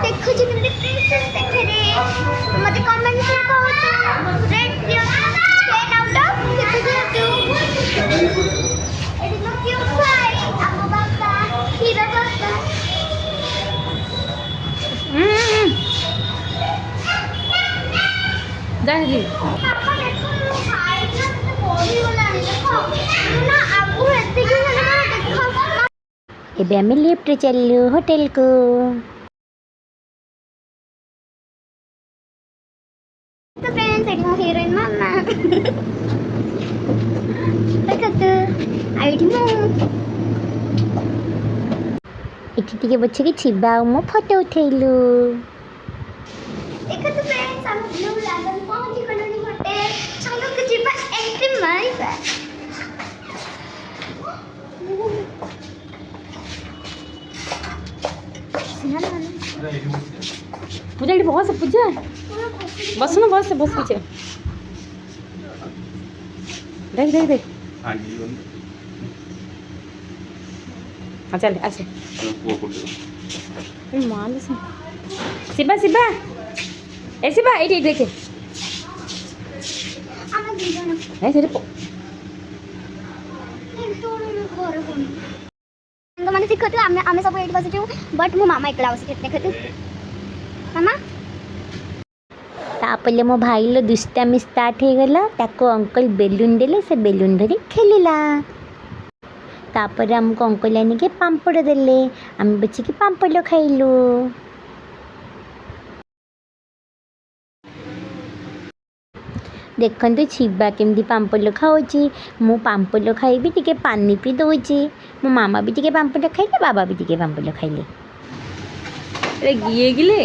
देखो जी मेरे प्रिंसेस देखे रे मते कमेंट में कहो तो रेड दियो 10 आउट ऑफ कितने दे तू इट इज क्यूट भाई अम्मा बाबा हीरा बाबा दादी पापा देखो भाई ना तो बॉडी वाला है देखो ना आगु एते की वाला देखो एबे हमें लिफ्ट चलू होटल को तो फ्रेंड्स एडी मो हीरोइन मामा देखो तो आईडी मो एठी टिके बच्चे की छिबा मो फोटो उठेलु देखो तो फ्रेंड्स हम ब्लू लेवल पहुंच गए नी होटल चलो के जीवा एंट्री मारिबा पूजा एठी बहुत पूजा बस ना बस बस पीछे देख देख देख हाँ चल ऐसे मान शिबा शिबा ए शिबा एठी देखे আমরা দুজন ए तेरे ମାନେ ଶିଖନ୍ତୁ ଆମେ ସବୁ ଏଇଠି ବସିଛୁ ବଟ୍ ମୋ ମାମା ଏକଲା ବସିଛି ଦେଖନ୍ତୁ ମାମା तापले मो भाई लो दुष्टामी स्टार्ट हो गला ताको अंकल बेलून देले से बेलून धरी खेलिला तापर हमको अंकल आने के पांपड़ देले हम बच्चे की पांपड़ खाइलु देखते छिबा केमती पांपड़ खाऊची मु पांपड़ खाइबी टिके पानी पी दौची मो मामा भी टिके पांपड़ खाइले बाबा भी टिके पांपड़ खाइले अरे गिए गिले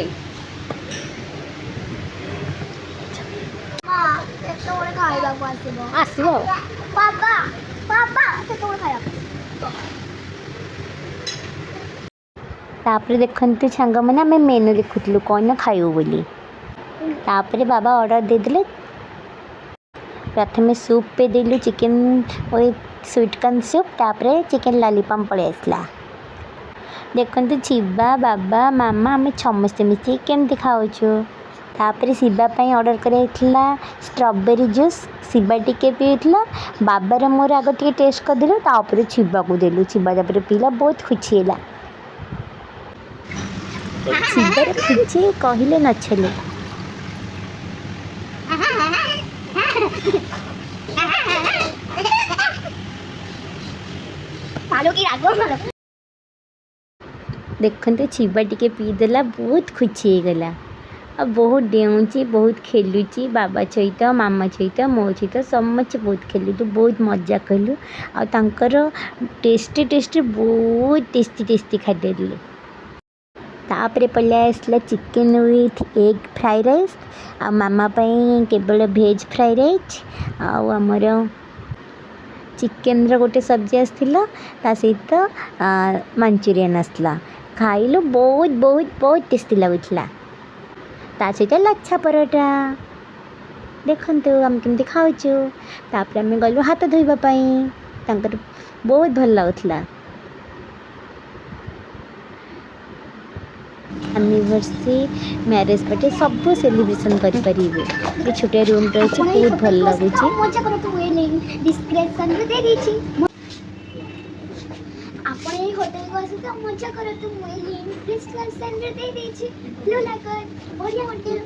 ହଁ କେତେବେଳେ ଖାଇବାକୁ ଆସିବ ଆସିବ ବାବା ବାବା କେତେବେଳେ ଖାଇବାକୁ तापर देखते छांग मैंने आम मेनू देखुलु कौन खाइबू बोली तापर बाबा ऑर्डर दे दिले प्रथम सूप पे देलु chicken with sweet corn soup तापर चिकन लॉलीपॉप पड़े आसला देखते छिबा बाबा मामा आम समस्ते मिसी केमती खाऊछु तापर शिवा ऑर्डर कराइला स्ट्रॉबेरी जूस शिवा टिके पीला बाबार मोर आग टे टेस्ट करदेलु तापर छिबा को देलु छिबा तापर पीला बहुत खुशी है शिवर खुशी कहले न छले देखते छिबा टिके पीदेला बहुत खुशी हो गला अब बहुत डेऊँची बहुत खेलुची बाबा सहित मामा सहित मो सहित समस्त बहुत खेलु बहुत मजा कलु आर टेस्टी टेस्टी बहुत टेस्टी टेस्टी खाद्य देले तापर पड़े आसला chicken with egg fry rice आ मामा केवल भेज फ्राई राइस आमर चिकेन गोटे सब्जी आसला ता सहित मंचूरियन आसला खाइलु बहुत बहुत बहुत टेस्टी लगुला ता सहित लच्छा परोटा देखते आम केमती खाऊचु तापर आम गलु हाथ धोइबापी बहुत भल लगुला एनिवर्सरी मैरिज बर्थडे सब सेलिब्रेशन करें ये छोटे रूम रही बहुत भल लगुच मजा करो तो ये लिंक डिस्क्रिप्शन में दे दीची आपण ये होटल को आसे तो मजा करो तो ये लिंक डिस्क्रिप्शन में दे दीची ब्लू लाइकन बढ़िया होटल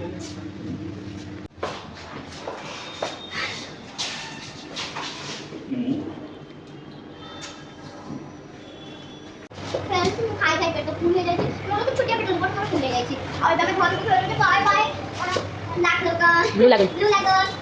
फ्रेंड्स खाई खाई पेट फूल हो जाए मोर तो छोटिया पेट ऊपर फूल हो जाए और तबे घर को बाय बाय लाख लोग ब्लू लागल ब्लू लागल